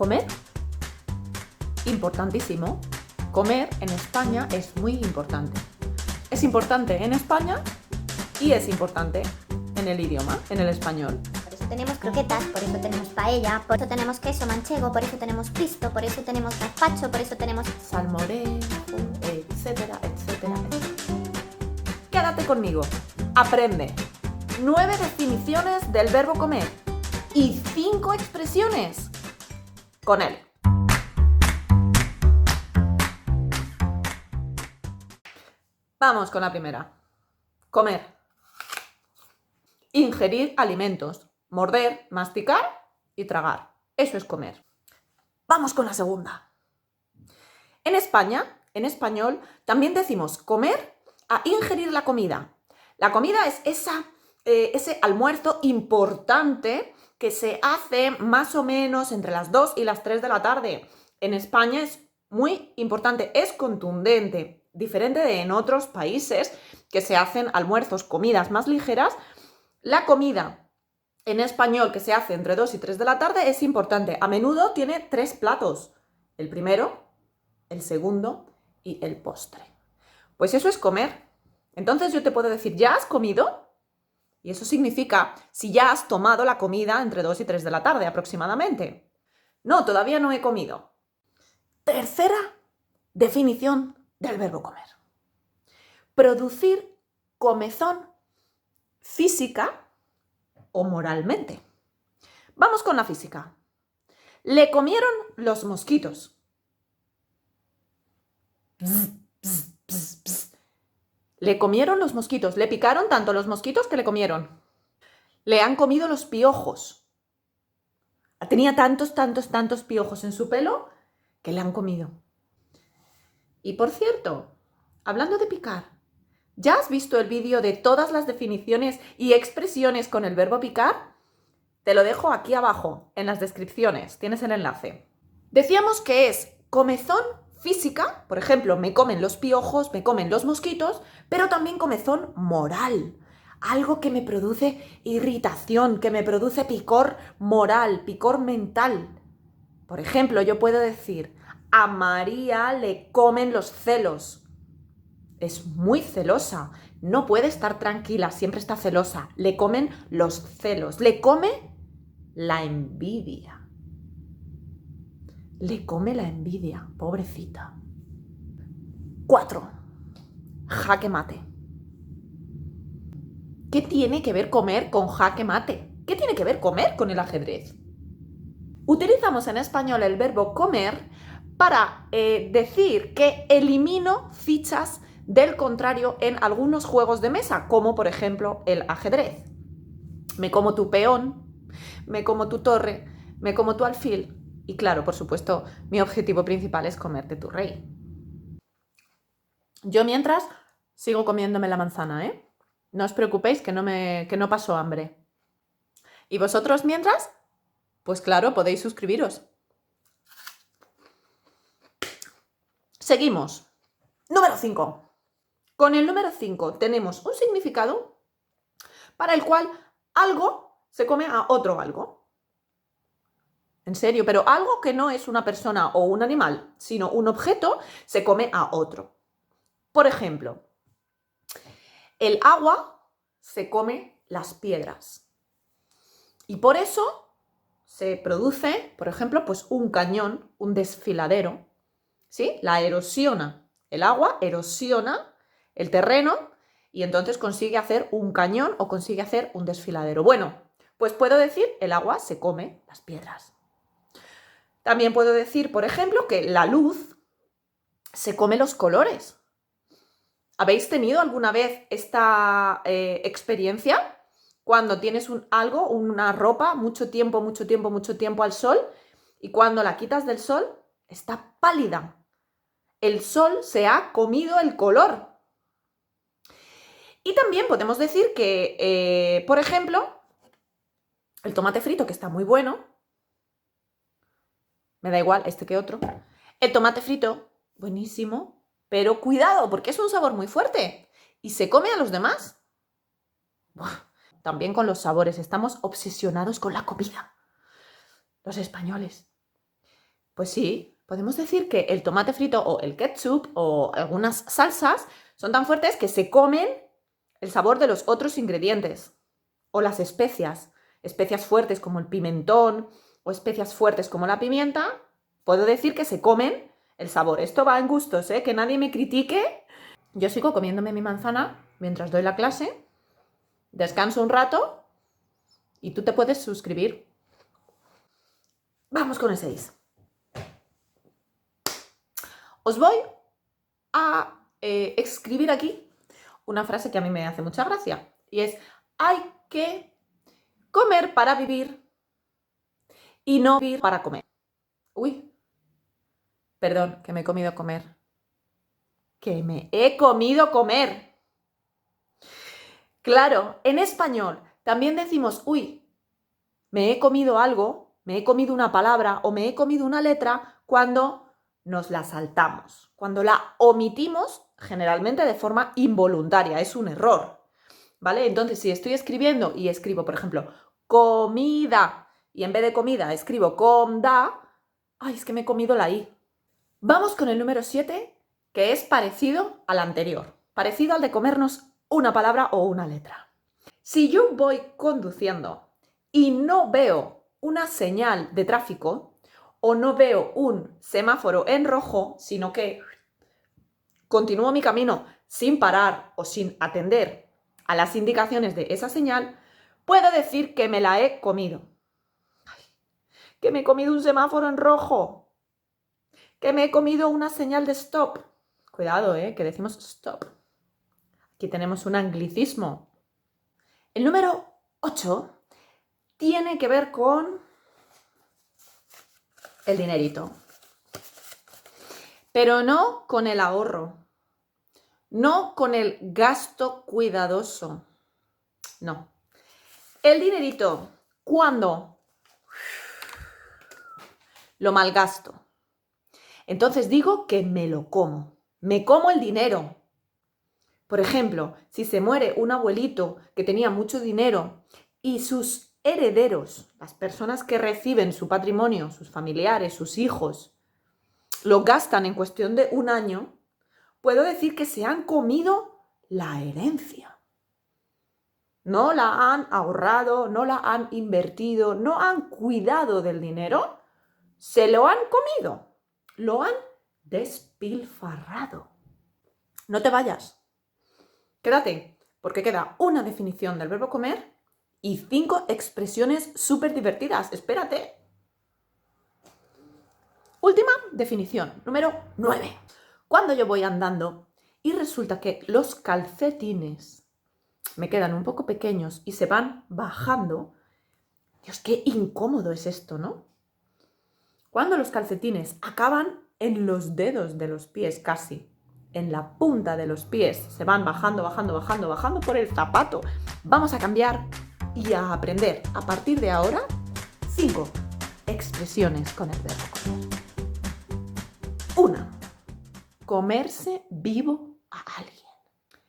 Comer, importantísimo. Comer en España es muy importante. Es importante en España y es importante en el idioma, en el español. Por eso tenemos croquetas, por eso tenemos paella, por eso tenemos queso manchego, por eso tenemos pisto, por eso tenemos gazpacho, por eso tenemos Salmorejo, etcétera, etcétera, etcétera. Quédate conmigo. Aprende 9 definiciones del verbo comer y 5 expresiones con él. Vamos con la primera. Comer. Ingerir alimentos. Morder, masticar y tragar. Eso es comer. Vamos con la segunda. En España, en español, también decimos comer a ingerir la comida. La comida es ese almuerzo importante que se hace más o menos entre las 2 y las 3 de la tarde. En España es muy importante, es contundente, diferente de en otros países que se hacen almuerzos, comidas más ligeras. La comida en español que se hace entre 2 y 3 de la tarde es importante. A menudo tiene 3 platos. El primero, el segundo y el postre. Pues eso es comer. Entonces yo te puedo decir, ¿ya has comido? Y eso significa si ya has tomado la comida entre 2 y 3 de la tarde aproximadamente. No, todavía no he comido. Tercera definición del verbo comer. Producir comezón física o moralmente. Vamos con la física. Le comieron los mosquitos. Bzz, bzz, bzz, bzz. Le comieron los mosquitos. Le picaron tanto los mosquitos que le comieron. Le han comido los piojos. Tenía tantos piojos en su pelo que le han comido. Y por cierto, hablando de picar, ¿ya has visto el vídeo de todas las definiciones y expresiones con el verbo picar? Te lo dejo aquí abajo, en las descripciones. Tienes el enlace. Decíamos que es comezón física, por ejemplo, me comen los piojos, me comen los mosquitos, pero también comezón moral. Algo que me produce irritación, que me produce picor moral, picor mental. Por ejemplo, yo puedo decir, a María le comen los celos. Es muy celosa, no puede estar tranquila, siempre está celosa. Le comen los celos, le come la envidia. Le come la envidia, pobrecita. 4. Jaque mate. ¿Qué tiene que ver comer con jaque mate? ¿Qué tiene que ver comer con el ajedrez? Utilizamos en español el verbo comer para decir que elimino fichas del contrario en algunos juegos de mesa, como por ejemplo el ajedrez. Me como tu peón, me como tu torre, me como tu alfil y claro, por supuesto, mi objetivo principal es comerte tu rey. Yo mientras sigo comiéndome la manzana, ¿eh? No os preocupéis que no paso hambre. ¿Y vosotros mientras? Pues claro, podéis suscribiros. Seguimos. Número 5. Con el número 5 tenemos un significado para el cual algo se come a otro algo. En serio, pero algo que no es una persona o un animal, sino un objeto, se come a otro. Por ejemplo, el agua se come las piedras. Y por eso se produce, por ejemplo, pues un cañón, un desfiladero, ¿sí? La erosiona. El agua erosiona el terreno y entonces consigue hacer un cañón o consigue hacer un desfiladero. Bueno, pues puedo decir el agua se come las piedras. También puedo decir, por ejemplo, que la luz se come los colores. ¿Habéis tenido alguna vez esta experiencia? Cuando tienes una ropa, mucho tiempo al sol, y cuando la quitas del sol, está pálida. El sol se ha comido el color. Y también podemos decir que, por ejemplo, el tomate frito, que está muy bueno, me da igual este que otro, el tomate frito, buenísimo, pero cuidado, porque es un sabor muy fuerte y se come a los demás. Buah. También con los sabores, estamos obsesionados con la comida, los españoles. Pues sí, podemos decir que el tomate frito o el ketchup o algunas salsas son tan fuertes que se comen el sabor de los otros ingredientes. O las especias, especias fuertes como el pimentón o especias fuertes como la pimienta, puedo decir que se comen el sabor. Esto va en gustos, ¿eh? Que nadie me critique. Yo sigo comiéndome mi manzana mientras doy la clase, descanso un rato y tú te puedes suscribir. Vamos con el 6. Os voy a escribir aquí una frase que a mí me hace mucha gracia y es: hay que comer para vivir y no vivir para comer. Uy, perdón, que me he comido comer. Que me he comido comer. Claro, en español también decimos, uy, me he comido algo, me he comido una palabra o me he comido una letra cuando nos la saltamos, cuando la omitimos generalmente de forma involuntaria, es un error, ¿vale? Entonces, si estoy escribiendo y escribo, por ejemplo, comida, y en vez de comida escribo comda, ay, es que me he comido la i. Vamos con el número 7, que es parecido al anterior, parecido al de comernos una palabra o una letra. Si yo voy conduciendo y no veo una señal de tráfico o no veo un semáforo en rojo, sino que continúo mi camino sin parar o sin atender a las indicaciones de esa señal, puedo decir que me la he comido. Ay, que me he comido un semáforo en rojo. Que me he comido una señal de stop. Cuidado, que decimos stop. Aquí tenemos un anglicismo. El número 8 tiene que ver con el dinerito. Pero no con el ahorro. No con el gasto cuidadoso. No. El dinerito, ¿cuándo? Lo malgasto. Entonces digo que me lo como. Me como el dinero. Por ejemplo, si se muere un abuelito que tenía mucho dinero y sus herederos, las personas que reciben su patrimonio, sus familiares, sus hijos, lo gastan en cuestión de un año, puedo decir que se han comido la herencia. No la han ahorrado, no la han invertido, no han cuidado del dinero, se lo han comido, lo han despilfarrado. No te vayas. Quédate, porque queda una definición del verbo comer y 5 expresiones súper divertidas. Espérate. Última definición, número 9. Cuando yo voy andando y resulta que los calcetines me quedan un poco pequeños y se van bajando, Dios, qué incómodo es esto, ¿no? Cuando los calcetines acaban en los dedos de los pies casi, en la punta de los pies, se van bajando, bajando, bajando, bajando por el zapato. Vamos a cambiar y a aprender a partir de ahora 5 expresiones con el verbo comer. 1. Comerse vivo a alguien.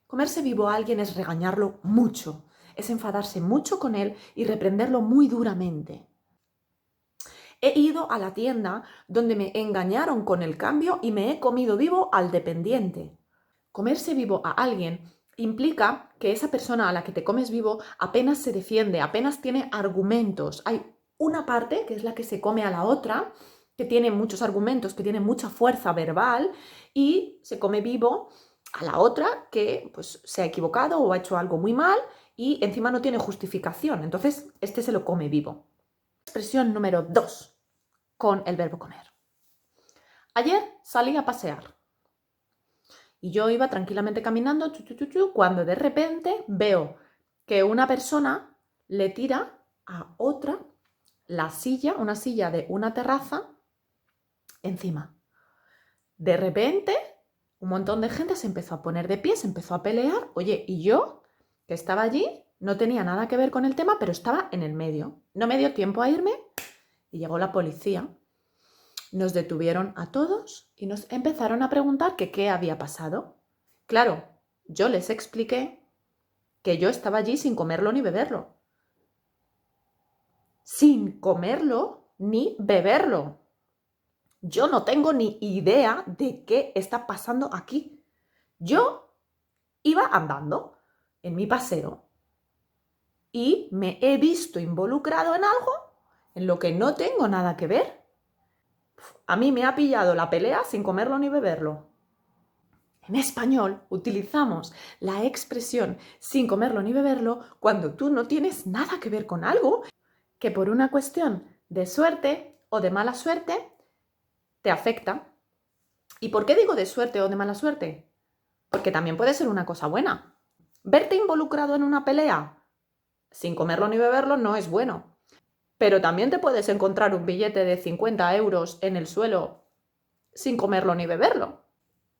Comerse vivo a alguien es regañarlo mucho, es enfadarse mucho con él y reprenderlo muy duramente. He ido a la tienda donde me engañaron con el cambio y me he comido vivo al dependiente. Comerse vivo a alguien implica que esa persona a la que te comes vivo apenas se defiende, apenas tiene argumentos. Hay una parte, que es la que se come a la otra, que tiene muchos argumentos, que tiene mucha fuerza verbal y se come vivo a la otra que pues, se ha equivocado o ha hecho algo muy mal y encima no tiene justificación. Entonces, este se lo come vivo. Expresión número 2 con el verbo comer. Ayer salí a pasear y yo iba tranquilamente caminando cuando de repente veo que una persona le tira a otra la silla, una silla de una terraza encima. De repente un montón de gente se empezó a poner de pie, se empezó a pelear. Oye, y yo, que estaba allí, no tenía nada que ver con el tema, pero estaba en el medio. No me dio tiempo a irme y llegó la policía. Nos detuvieron a todos y nos empezaron a preguntar que qué había pasado. Claro, yo les expliqué que yo estaba allí sin comerlo ni beberlo. Sin comerlo ni beberlo. Yo no tengo ni idea de qué está pasando aquí. Yo iba andando en mi paseo y me he visto involucrado en algo en lo que no tengo nada que ver. A mí me ha pillado la pelea sin comerlo ni beberlo. En español utilizamos la expresión sin comerlo ni beberlo cuando tú no tienes nada que ver con algo que por una cuestión de suerte o de mala suerte te afecta. ¿Y por qué digo de suerte o de mala suerte? Porque también puede ser una cosa buena. Verte involucrado en una pelea sin comerlo ni beberlo no es bueno. Pero también te puedes encontrar un billete de 50 euros en el suelo sin comerlo ni beberlo.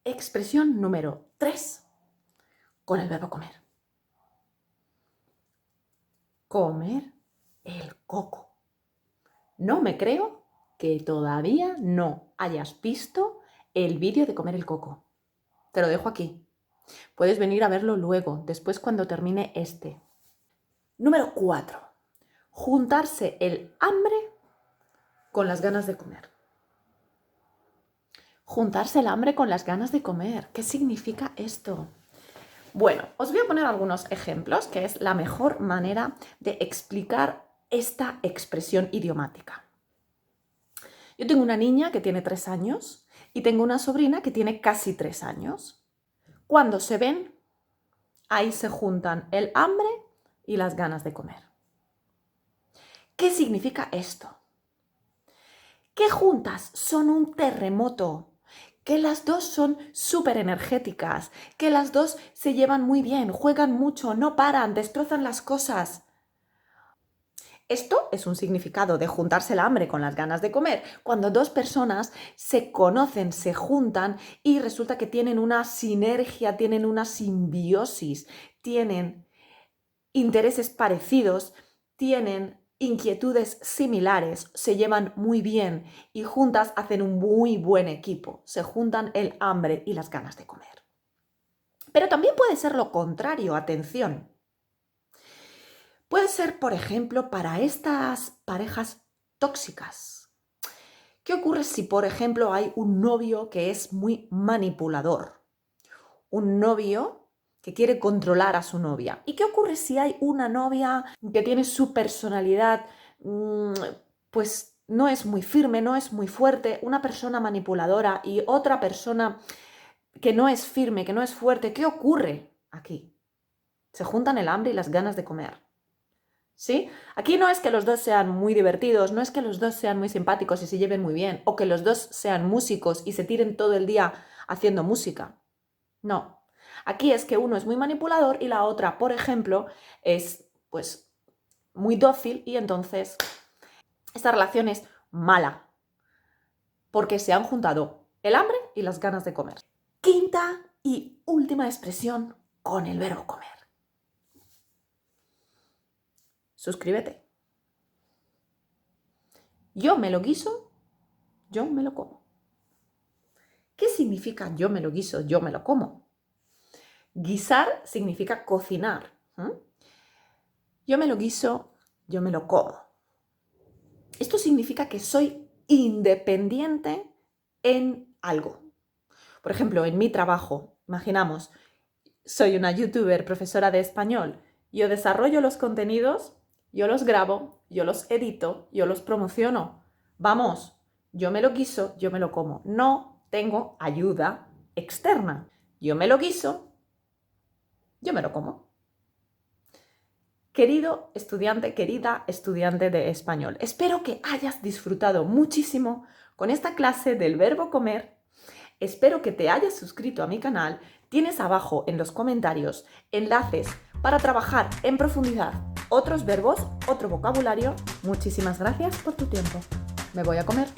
Expresión número 3 con el verbo comer. Comer el coco. No me creo que todavía no hayas visto el vídeo de comer el coco. Te lo dejo aquí. Puedes venir a verlo luego, después cuando termine este. Número 4. Juntarse el hambre con las ganas de comer. Juntarse el hambre con las ganas de comer. ¿Qué significa esto? Bueno, os voy a poner algunos ejemplos, que es la mejor manera de explicar esta expresión idiomática. Yo tengo una niña que tiene 3 años y tengo una sobrina que tiene casi 3 años. Cuando se ven, ahí se juntan el hambre y las ganas de comer. ¿Qué significa esto? Que juntas son un terremoto, que las dos son súper energéticas, que las dos se llevan muy bien, juegan mucho, no paran, destrozan las cosas. Esto es un significado de juntarse el hambre con las ganas de comer, cuando dos personas se conocen, se juntan y resulta que tienen una sinergia, tienen una simbiosis, tienen intereses parecidos, tienen inquietudes similares, se llevan muy bien y juntas hacen un muy buen equipo, se juntan el hambre y las ganas de comer. Pero también puede ser lo contrario, atención. Puede ser, por ejemplo, para estas parejas tóxicas. ¿Qué ocurre si, por ejemplo, hay un novio que es muy manipulador? Un novio que quiere controlar a su novia. ¿Y qué ocurre si hay una novia que tiene su personalidad, pues no es muy firme, no es muy fuerte, una persona manipuladora y otra persona que no es firme, que no es fuerte? ¿Qué ocurre aquí? Se juntan el hambre y las ganas de comer. ¿Sí? Aquí no es que los dos sean muy divertidos, no es que los dos sean muy simpáticos y se lleven muy bien, o que los dos sean músicos y se tiren todo el día haciendo música. No. Aquí es que uno es muy manipulador y la otra, por ejemplo, es pues muy dócil y entonces esta relación es mala porque se han juntado el hambre y las ganas de comer. Quinta y última expresión con el verbo comer. Suscríbete. Yo me lo guiso, yo me lo como. ¿Qué significa yo me lo guiso, yo me lo como? Guisar significa cocinar. Yo me lo guiso, yo me lo como. Esto significa que soy independiente en algo. Por ejemplo, en mi trabajo, imaginamos, soy una youtuber, profesora de español. Yo desarrollo los contenidos, yo los grabo, yo los edito, yo los promociono. Vamos, yo me lo guiso, yo me lo como. No tengo ayuda externa. Yo me lo guiso, yo me lo como. Querido estudiante, querida estudiante de español, espero que hayas disfrutado muchísimo con esta clase del verbo comer. Espero que te hayas suscrito a mi canal. Tienes abajo en los comentarios enlaces para trabajar en profundidad otros verbos, otro vocabulario. Muchísimas gracias por tu tiempo. Me voy a comer.